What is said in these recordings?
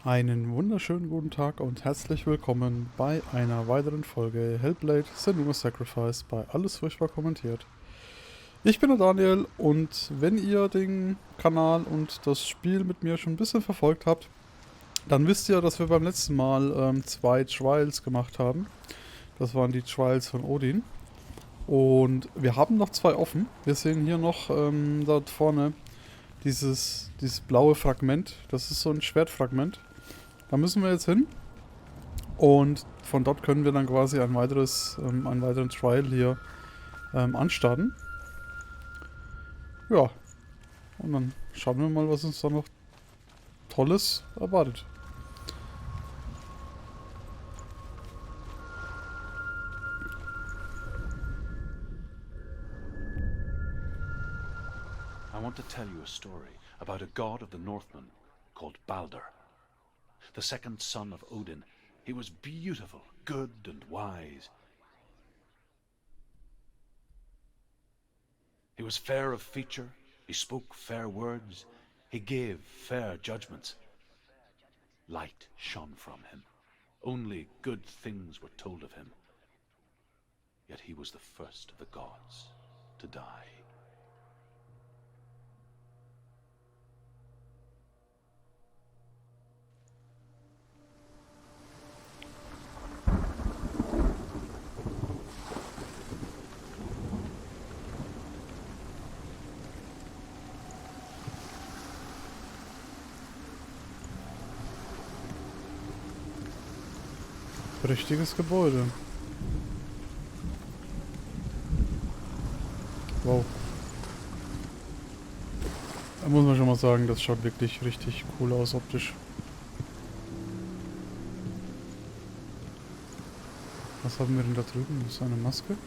Einen wunderschönen guten Tag und herzlich willkommen bei einer weiteren Folge Hellblade, Senua Sacrifice bei Alles.Furchtbar.Kommentiert. Ich bin der Daniel und wenn ihr den Kanal und das Spiel mit mir schon ein bisschen verfolgt habt, dann wisst ihr, dass wir beim letzten Mal 2 Trials gemacht haben. Das waren die Trials von Odin. Und wir haben noch 2 offen. Wir sehen hier noch dort vorne dieses blaue Fragment. Das ist so ein Schwertfragment. Da müssen wir jetzt hin. Und von dort können wir dann quasi einen weiteren Trial hier anstarten. Ja. Und dann schauen wir mal, was uns da noch Tolles erwartet. I want to tell you a story about a god of the Northmen called Balder. The second son of Odin. He was beautiful, good and wise. He was fair of feature, he spoke fair words, he gave fair judgments. Light shone from him. Only good things were told of him. Yet he was the first of the gods to die. Prächtiges Gebäude. Wow. Da muss man schon mal sagen, das schaut wirklich richtig cool aus optisch. Was haben wir denn da drüben? Das ist eine Maske.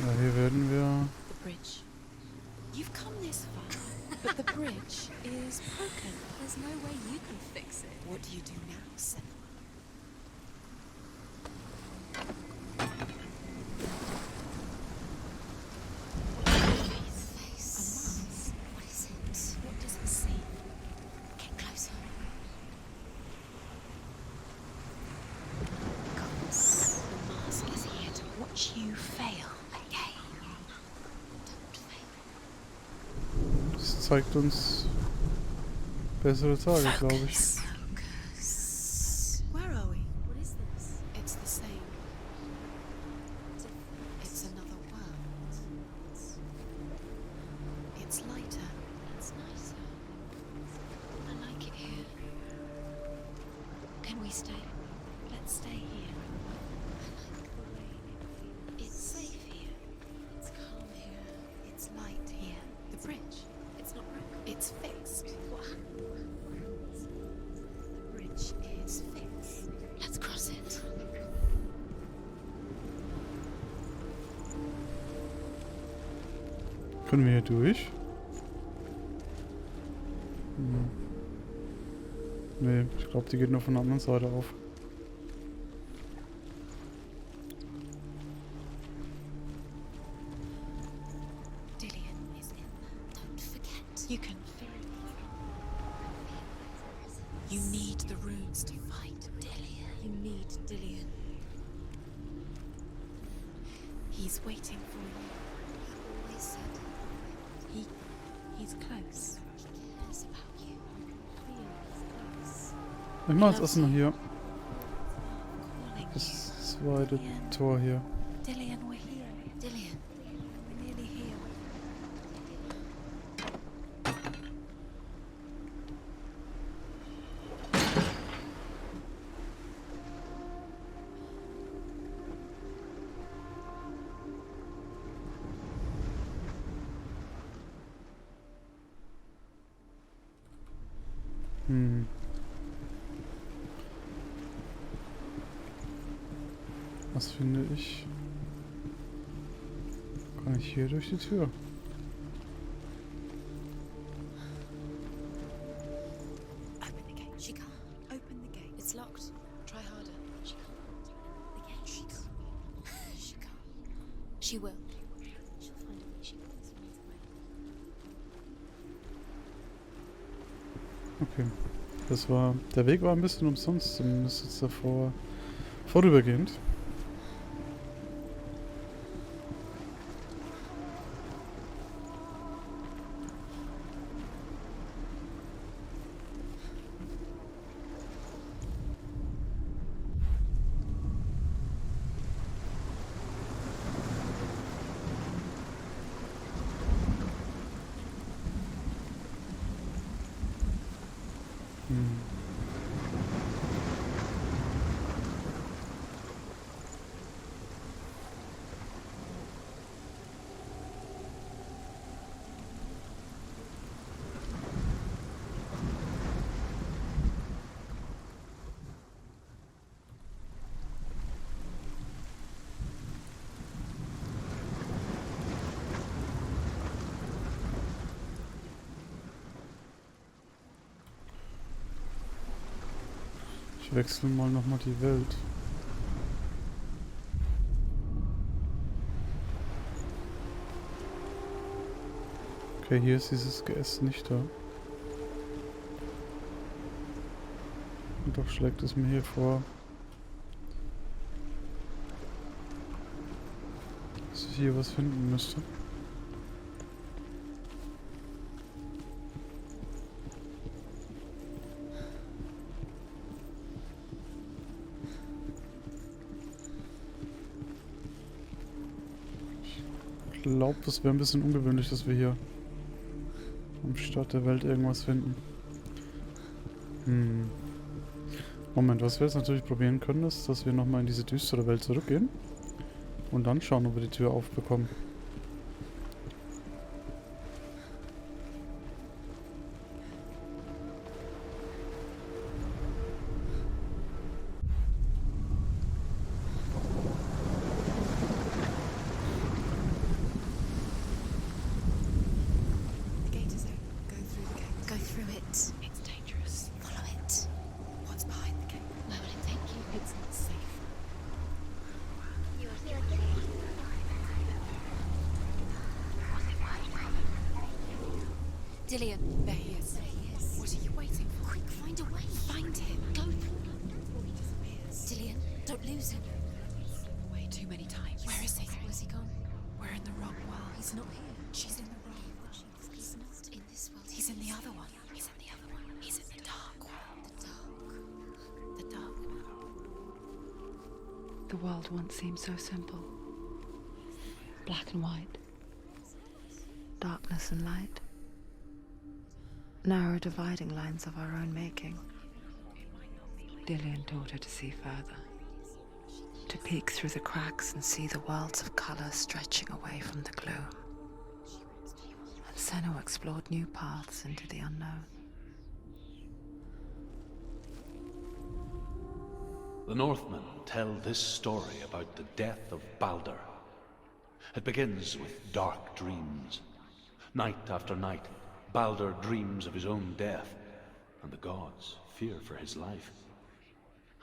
Ja, hier werden wir... You've come this far, but the bridge is broken. There's no way you can fix it. What do you do now, Senua? Face. A mask. What is it? What does it see? Get closer. Gods, the mask is here to watch you fail again. Don't fail. Das zeigt uns bessere Tage, glaube ich. Focus. Where are we? What is this? It's the same. It's another world. It's lighter. It's nicer. I like it here. Can we stay? Let's stay here. I like the way it feels. It's safe here. It's calm here. It's light here. The bridge. It's not broken. It's fixed. What happened? The bridge is fixed. Let's cross it. Können wir hier durch? Nee, ich glaube, die geht nur von der anderen Seite auf. Dillian is in there. Don't forget. You can feel it. You need the runes to fight Dillian. You need Dillian. He's waiting for you. He always said he's close. He cares about you. Feels close. Ich mache jetzt erstmal hier Calling das zweite Tor hier. Dillian, we're here. Dillian, we're nearly here. Was finde ich? Kann ich hier durch die Tür? Open the gate. She can't. Open the gate. It's locked. Try harder. She can't. The gate. She can't. She can't. She will. She'll find a way. Okay. Der Weg war ein bisschen umsonst, zumindest jetzt davor, vorübergehend. Ich wechsle mal nochmal die Welt. Okay, hier ist dieses GS nicht da. Und doch schlägt es mir hier vor, dass ich hier was finden müsste. Ich glaube, das wäre ein bisschen ungewöhnlich, dass wir hier am Start der Welt irgendwas finden. Moment, was wir jetzt natürlich probieren können, ist, dass wir nochmal in diese düstere Welt zurückgehen und dann schauen, ob wir die Tür aufbekommen. The gate is open. Go through the gate. Go through it. It's dangerous. Follow it. What's behind the gate? Where will it take you? It's not safe. Dillian, there he is. There he is. What are you waiting for? Quick, find a way. Find him. Go. Before he disappears. Dillian, don't lose him. Way too many times. Where is he? Where's he gone? We're in the wrong world. He's not here. She's in the wrong world. He's not in this world. He's in the other one. He's in the other one. He's in the dark world. The dark world. The world once seemed so simple. Black and white. Darkness and light. Narrow dividing lines of our own making. Dillian taught her to see further. To peek through the cracks and see the worlds of color stretching away from the gloom. And Senua explored new paths into the unknown. The Northmen tell this story about the death of Baldur. It begins with dark dreams. Night after night, Baldur dreams of his own death, and the gods fear for his life.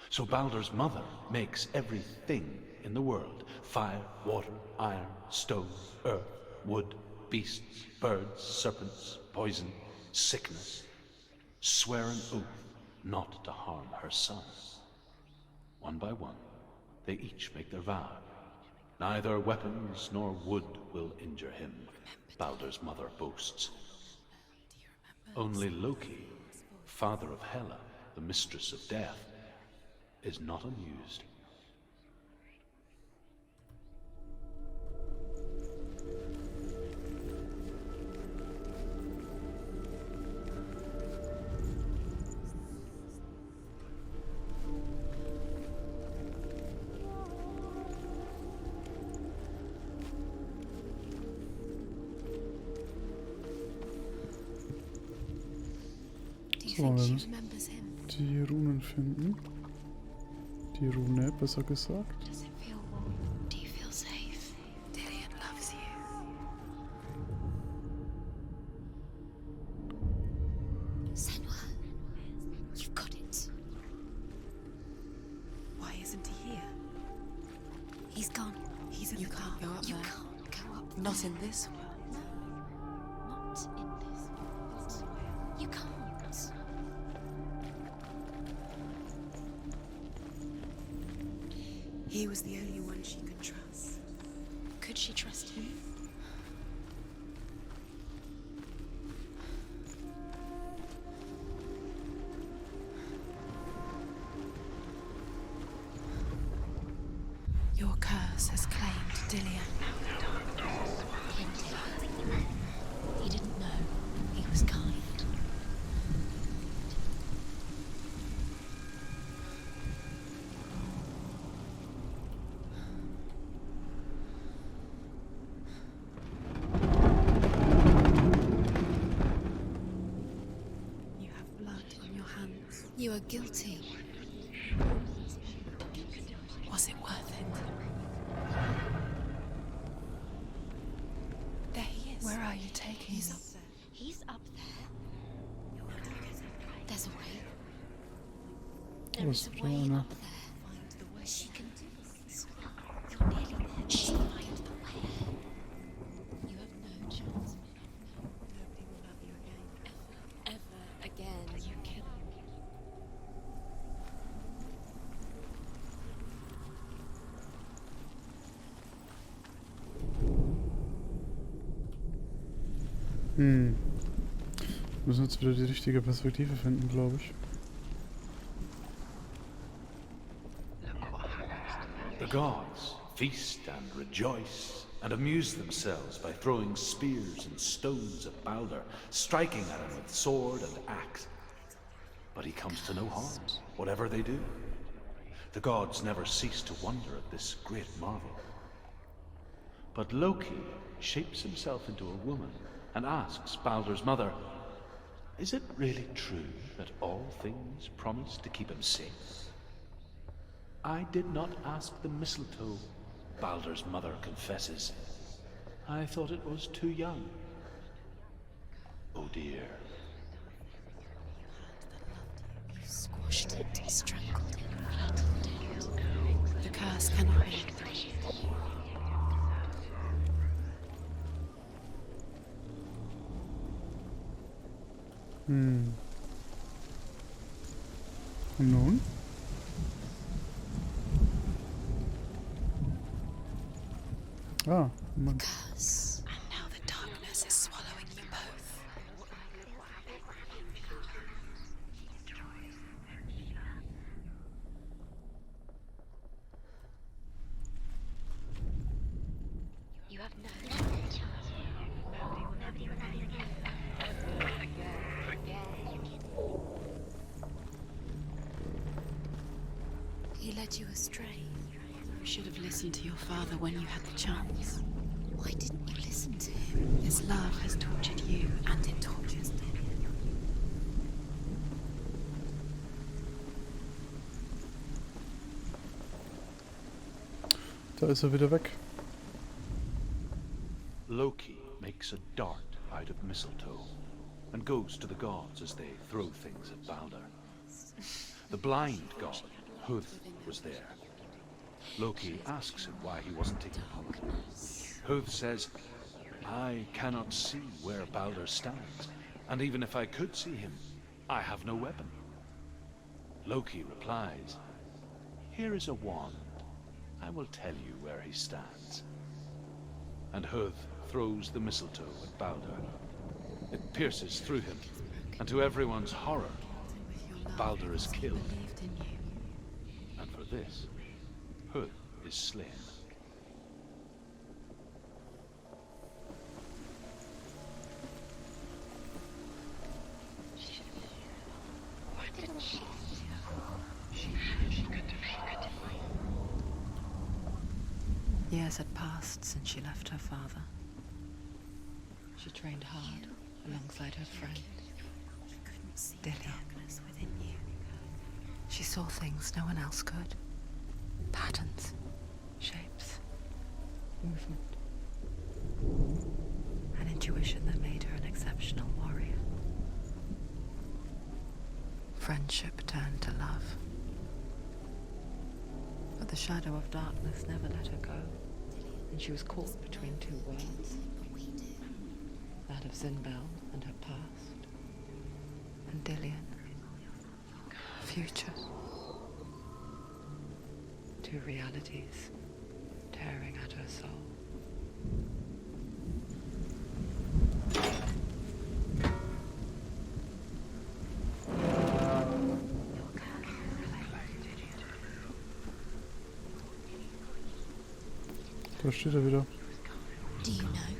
So Baldur's mother makes everything in the world: fire, water, iron, stone, earth, wood, beasts, birds, serpents, poison, sickness, swear an oath not to harm her son. One by one, they each make their vow. Neither weapons nor wood will injure him, Baldur's mother boasts. Only Loki, father of Hela, the mistress of death, is not amused. So, wir müssen die Runen finden. Die Rune, besser gesagt. Does it feel warm? Do you feel safe? Dillian loves you. Senua, you've got it. Why isn't he here? He's gone. He's in You the can't dark. go up there. You can't go up there. Not in this world. No, not in this world. You can't. was the only one she could trust. Could she trust him? Your curse has claimed Dillian. He didn't know. He was kind. You have blood on your hands. You are guilty. Was it worth it? There he is. Where are you taking him? He's up there. There's a way. There is a way up there. Find the way. She can do this. You're nearly there. She'll find the way. You have no chance. Nobody will love you again. Ever again. You can. Wir müssen jetzt wieder die richtige Perspektive finden, glaube ich. The gods feast and rejoice and amuse themselves by throwing spears and stones at Balder, striking at him with sword and axe. But he comes to no harm, whatever they do. The gods never cease to wonder at this great marvel. But Loki shapes himself into a woman and asks Balder's mother, "Is it really true that all things promise to keep him safe?" "I did not ask the mistletoe," Balder's mother confesses. "I thought it was too young." Oh dear. You squashed it, strangled it, flattened it. The curse cannot be. Nun? Ah, Mann. Curse. And now the darkness is swallowing you both. You have no chance. Nobody will have you again. He led you astray. You should have listened to your father when you had the chance. Why didn't you listen to him? His love has tortured you, and it tortures them. Da ist er wieder weg. Loki makes a dart out of mistletoe and goes to the gods as they throw things at Balder. The blind god, Höth, was there. Loki asks him why he wasn't taking part. Höth says, "I cannot see where Balder stands, and even if I could see him, I have no weapon." Loki replies, "Here is a wand. I will tell you where he stands." And Höth throws the mistletoe at Balder. It pierces through him, and to everyone's horror, Balder is killed. And for this, Höth is slain. Years had passed since she left her father. She trained hard alongside her friend, Dillian. She saw things no one else could. Patterns, shapes, movement. An intuition that made her an exceptional warrior. Friendship turned to love. But the shadow of darkness never let her go, and she was caught between two worlds. That of Zinbel and her past, and Dillian, future. two realities tearing at her soul. Da steht er wieder. Do you know?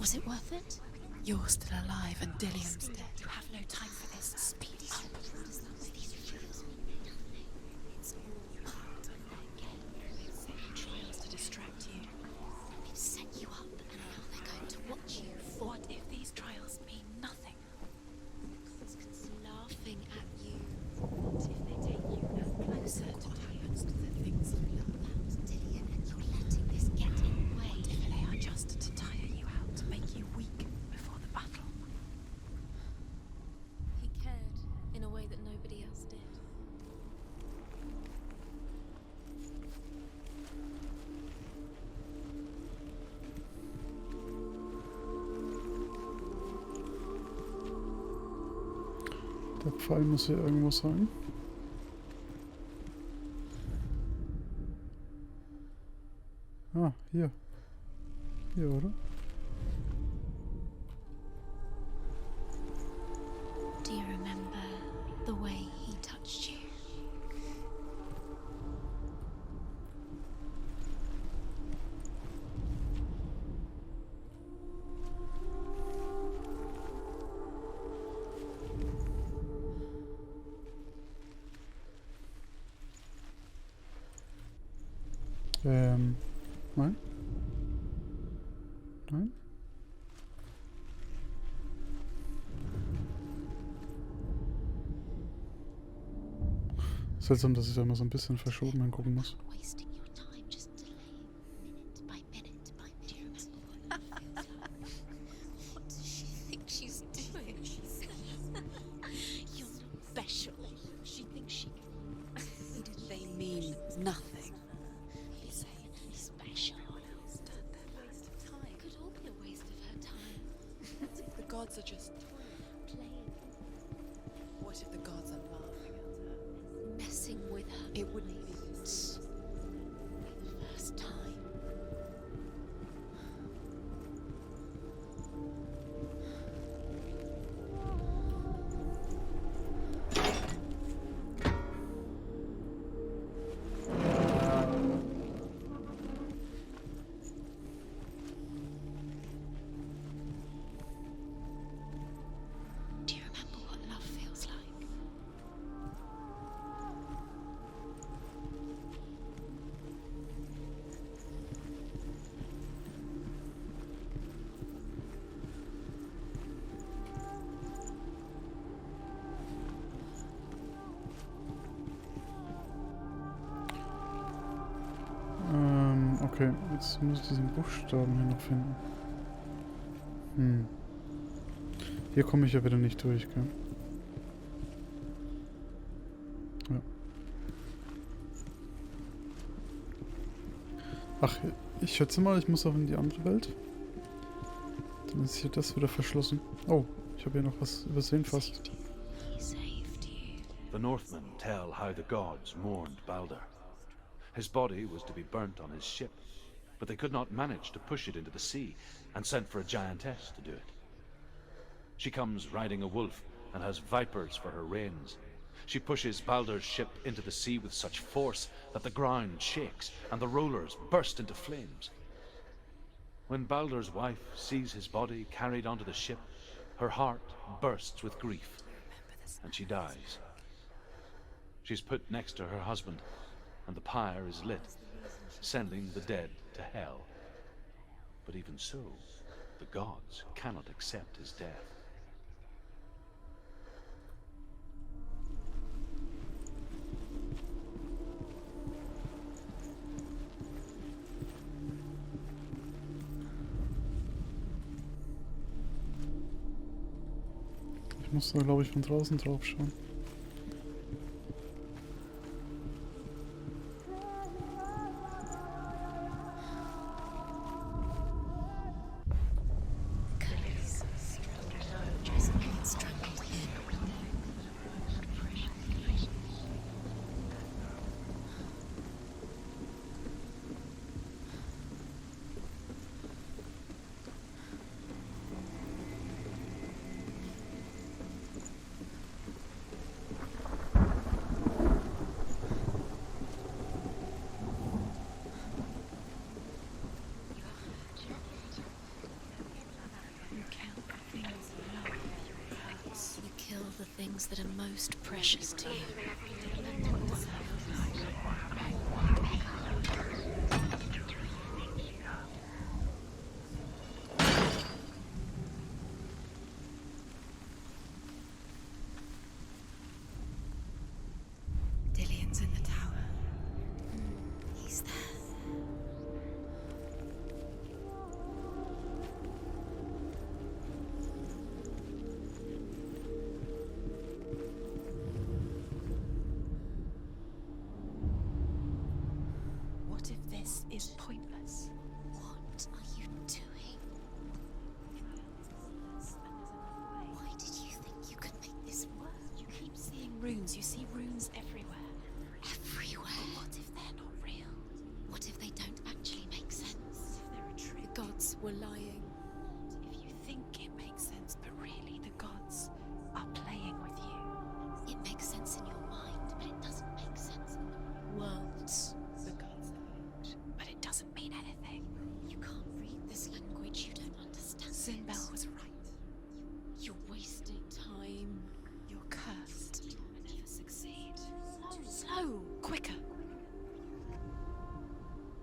Was it worth it? You're still alive and Dillian's dead. You have no time for this. Speed up. Trials to distract you. They've set you up and now they're going to watch you. What if these trials mean nothing? Laughing at you. What if they take you no closer to what happens to the things you love? Dillian, and you're letting this get in the way. What if they are just to tire you out, to make you weak before the battle? He cared in a way that nobody else did. Der Pfeil muss hier irgendwo sein. Ah, hier. Hier, oder? Do you remember the way he touched you? Nein? Nein? Seltsam, dass ich da immer so ein bisschen verschoben hingucken muss. Wasting your time, just delaying minute by minute by minute. What does she think she's doing? You're special. She thinks she can. They mean nothing. He's special. Waste of time. It could all be a waste of her time. The gods are just playing. What if the gods are laughing at her? Messing with her. It wouldn't be the first time. Do you remember what love feels like? Okay, jetzt muss ich diesen Buchstaben hier noch finden. Hier komme ich ja wieder nicht durch, gell? Ja. Ach, ich schätze mal, ich muss auch in die andere Welt. Dann ist hier das wieder verschlossen. Oh, ich habe hier noch was übersehen fast. He saved you. The Northmen tell how the gods mourned Balder. His body was to be burnt on his ship, but they could not manage to push it into the sea, and sent for a giantess to do it. She comes riding a wolf and has vipers for her reins. She pushes Balder's ship into the sea with such force that the ground shakes and the rollers burst into flames. When Balder's wife sees his body carried onto the ship, her heart bursts with grief, and she dies. She's put next to her husband, and the pyre is lit, sending the dead to hell. But even so, the gods cannot accept his death. Ich muss da, glaube ich, von draußen drauf schauen. that are most precious to you. Dillian's in the tower. He's there. What if this is pointless? What are you doing? Why did you think you could make this work? You keep seeing runes. You see runes everywhere. Everywhere? What if they're not real? What if they don't actually make sense? What if they're a trick? The gods were lying. If you think it makes sense, but really the gods are playing with you. It makes sense in your mind, but it doesn't make sense in the worlds. The gods don't, but it doesn't mean anything. You can't read this language, you don't understand. Sinbel was right. You're wasting time. You're cursed. You'll never succeed. Slow, quicker.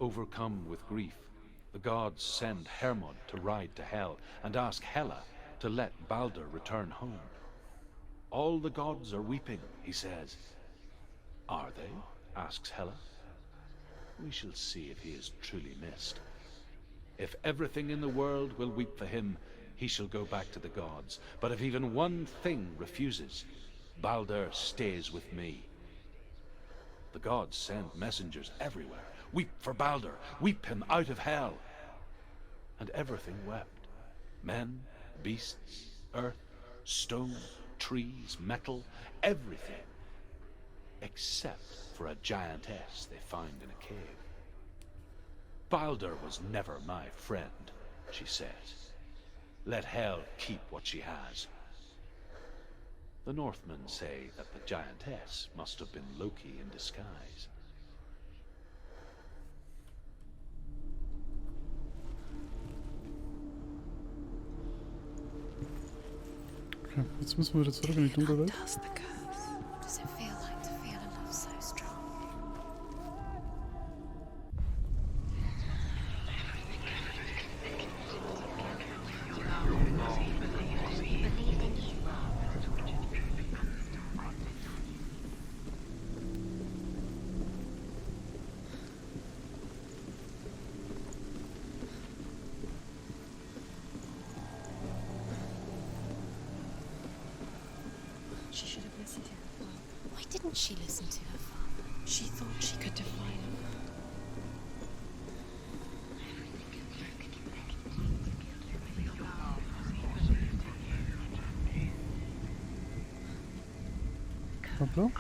Overcome with grief, the gods send Hermod to ride to Hell and ask Hela to let Balder return home. All the gods are weeping, he says. Are they? Asks Hela. We shall see if he is truly missed. If everything in the world will weep for him, he shall go back to the gods. But if even one thing refuses, Balder stays with me. The gods send messengers everywhere. Weep for Balder, weep him out of hell. And everything wept. Men, beasts, earth, stone, trees, metal, everything. Except for a giantess they find in a cave. Balder was never my friend, she says. Let Hel keep what she has. The Northmen say that the giantess must have been Loki in disguise. Okay, jetzt müssen wir wieder zurück in die dunkle Welt. Does the curse? What does it feel like to feel a love so strong? She should have listened to her father. Why didn't she listen to her father? She thought she could define him. Hoppla.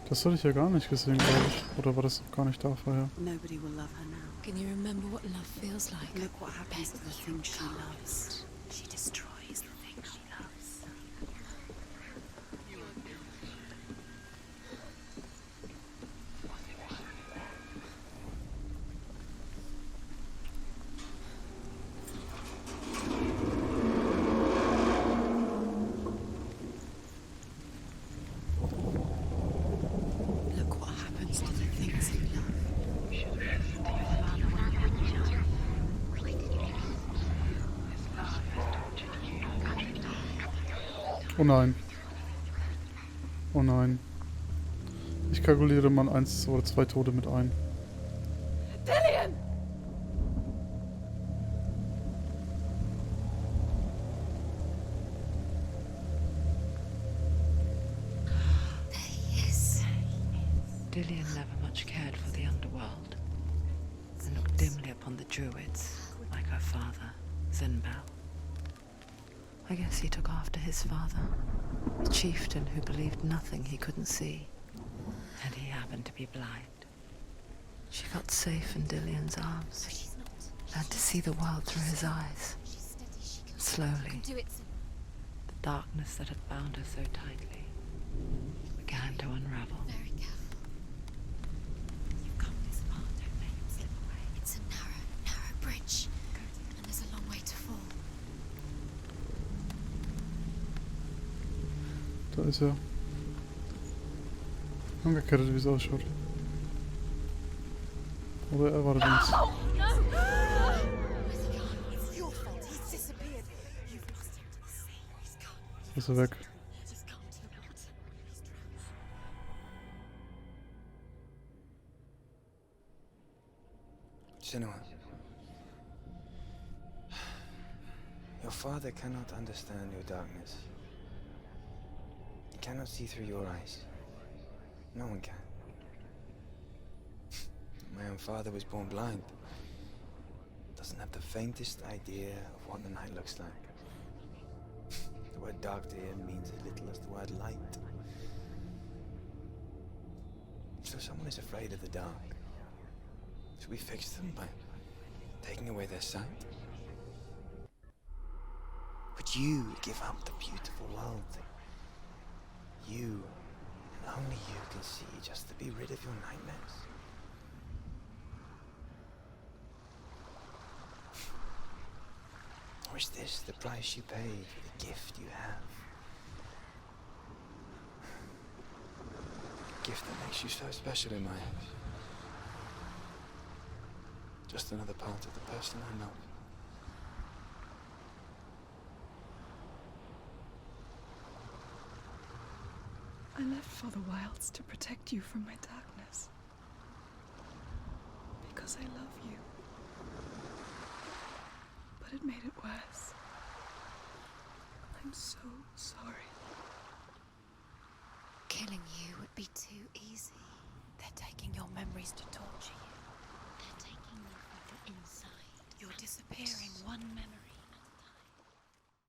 Das hatte ich ja gar nicht gesehen, glaube ich. Oder war das gar nicht da vorher? Nobody will love her now. Can you remember what love feels like? Look what happens to the things she loves. She destroys the thing she loves. Look what happens to the things you love. Oh nein. Oh nein. Ich kalkuliere mal 1 oder 2 Tote mit ein. Dillian! There he is. Dillian never much cared for the underworld and looked dimly upon the druids, like her father, Sinbel. I guess he took after his father, a chieftain who believed nothing he couldn't see, and he happened to be blind. She felt safe in Dillian's arms, She's not. learned to see the world through his eyes. She's steady. She can Slowly, do it. the darkness that had bound her so tightly began to unravel. Very careful. You've come this far. Don't make him slip away. It's a narrow bridge. And there's a long way to fall. Da ist er. Angekettet, wie es ausschaut. Oder er wartet uns. Ist er weg. Senua, your father cannot understand your darkness. He cannot see through your eyes. No one can. My own father was born blind. Doesn't have the faintest idea of what the night looks like. The word dark to him means as little as the word light. So someone is afraid of the dark. Should we fix them by taking away their sight? Would you give up the beautiful world that you, and only you, can see just to be rid of your nightmares? Or is this the price you pay for the gift you have? A gift that makes you so special in my eyes. Just another part of the person I know. I left for the wilds to protect you from my darkness. Because I love you. But it made it worse. I'm so sorry. Killing you would be